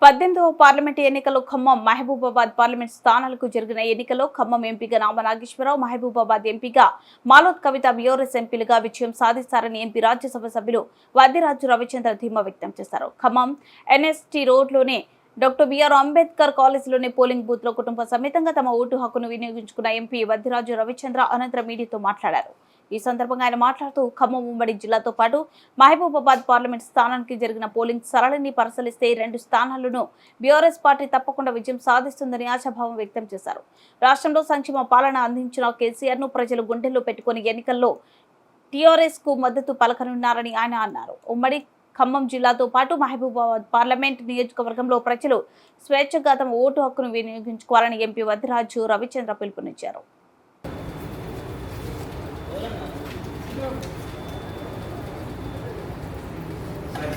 18వ parliament ఎన్నికల్లో Khammam Mahabubabad parliament స్థానాలకు జరిగిన ఎన్నికల్లో ఖమ్మం ఎంపీగా నామ నాగేశ్వరరావు, మహబూబాబాద్ ఎంపీగా మాలోత్ కవిత బీఆర్ఎస్ ఎంపీలుగా విజయం సాధిస్తారని ఎంపీ రాజ్యసభ సభ్యులు వద్దిరాజు రవిచంద్ర ధీమా వ్యక్తం చేశారు. ఖమ్మం ఎన్ఎస్టీ రోడ్లోనే డాక్టర్ బిఆర్ అంబేద్కర్ కాలేజీలోని పోలింగ్ బూత్ లో కుటుంబ సమేతంగా తమ ఓటు హక్కును వినియోగించుకున్న ఎంపీ వద్దిరాజు రవిచంద్ర అనంతరం మీడియాతో మాట్లాడారు. ఈ సందర్భంగా ఆయన మాట్లాడుతూ ఖమ్మం ఉమ్మడి జిల్లాతో పాటు మహబూబాబాద్ పార్లమెంట్ స్థానానికి జరిగిన పోలింగ్ సరళిని పరిశీలిస్తే 2 స్థానాలను బీఆర్ఎస్ పార్టీ తప్పకుండా విజయం సాధిస్తుందని ఆశాభావం వ్యక్తం చేశారు. రాష్ట్రంలో సంక్షేమ పాలన అందించిన కేసీఆర్ ను ప్రజలు గుండెల్లో పెట్టుకుని ఎన్నికల్లో టీఆర్ఎస్ కు మద్దతు పలకనున్నారని ఆయన అన్నారు. ఉమ్మడి ఖమ్మం జిల్లాతో పాటు మహబూబాబాద్ పార్లమెంట్ నియోజకవర్గంలో ప్రజలు స్వేచ్ఛగా తమ ఓటు హక్కును వినియోగించుకోవాలని ఎంపీ వద్దిరాజు రవిచంద్ర పిలుపునిచ్చారు.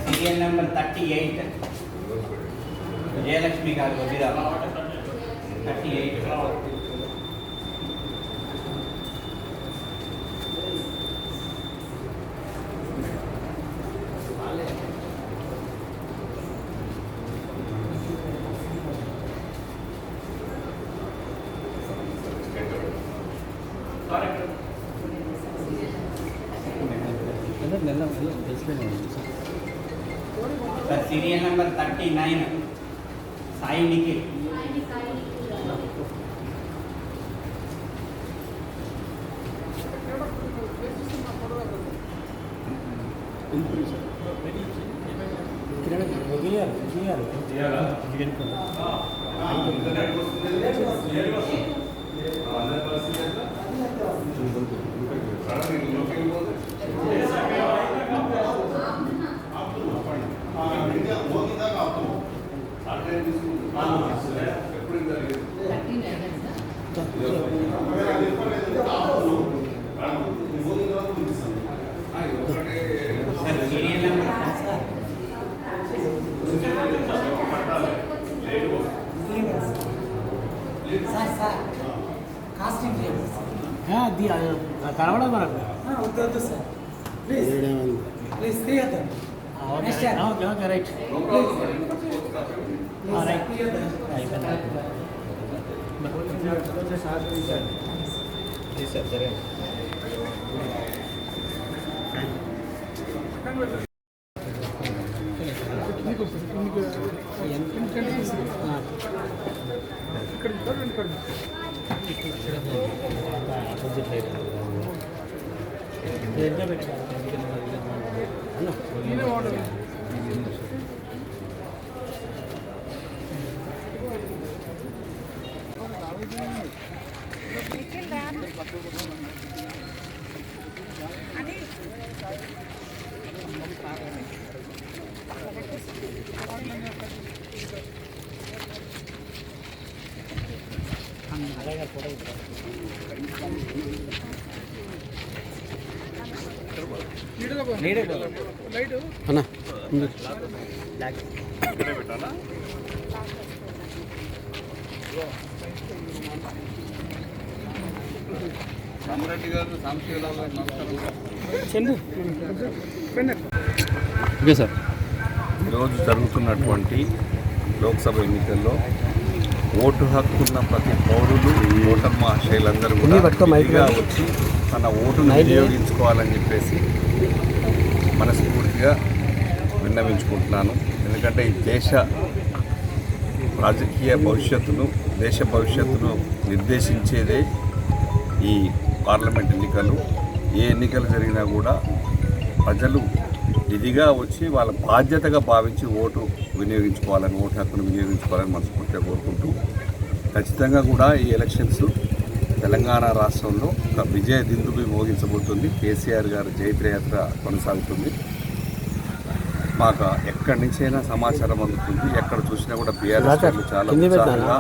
సీరియల్ నెంబర్ 38 జయలక్ష్మి గారు 38 सीरियल नंबर 39 साई निखिल ఈరోజు జరుగుతున్నటువంటి లోక్సభ ఎన్నికల్లో ఓటు హక్కున్న ప్రతి పౌరులు ఓటర్ మహాశయులందరూ కూడా వచ్చి తన ఓటును వినియోగించుకోవాలని చెప్పేసి మనస్ఫూర్తిగా విన్నవించుకుంటున్నాను. ఎందుకంటే ఈ దేశ రాజకీయ భవిష్యత్తును, దేశ భవిష్యత్తును నిర్దేశించేదే ఈ పార్లమెంట్ ఎన్నికలు. ఏ ఎన్నికలు జరిగినా కూడా ప్రజలు ఇదిగా వచ్చి వాళ్ళ బాధ్యతగా భావించి ఓటు వినియోగించుకోవాలని, ఓటు హక్కును వినియోగించుకోవాలని మనస్ఫూర్తిగా కోరుకుంటూ, ఖచ్చితంగా కూడా ఈ ఎలక్షన్స్ తెలంగాణ రాష్ట్రంలో ఒక విజయ దిందుబి మోగించబోతుంది. కేసీఆర్ గారి జైత్రయాత్ర కొనసాగుతుంది. మాకు ఎక్కడి నుంచైనా సమాచారం అందుతుంది. ఎక్కడ చూసినా కూడా బీఆర్ఎస్ చాలా ఉత్సాహంగా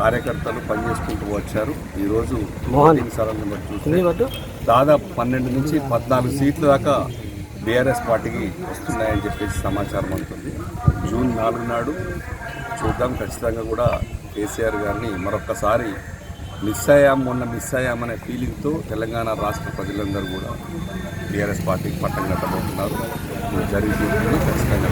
కార్యకర్తలు పనిచేసుకుంటూ వచ్చారు. ఈరోజు ఓటింగ్ సరళిని బట్టి చూస్తే దాదాపు 12 నుంచి 14 సీట్ల దాకా బీఆర్ఎస్ పార్టీకి వస్తున్నాయని చెప్పేసి సమాచారం అందుతుంది. జూన్ 4 నాడు చూద్దాం. ఖచ్చితంగా కూడా కేసీఆర్ గారిని మరొక్కసారి మిస్ అయ్యామనే ఫీలింగ్తో తెలంగాణ రాష్ట్ర ప్రజలందరూ కూడా టీఆర్ఎస్ పార్టీకి పట్టం కట్టబోతున్నారు. జరిగి ఖచ్చితంగా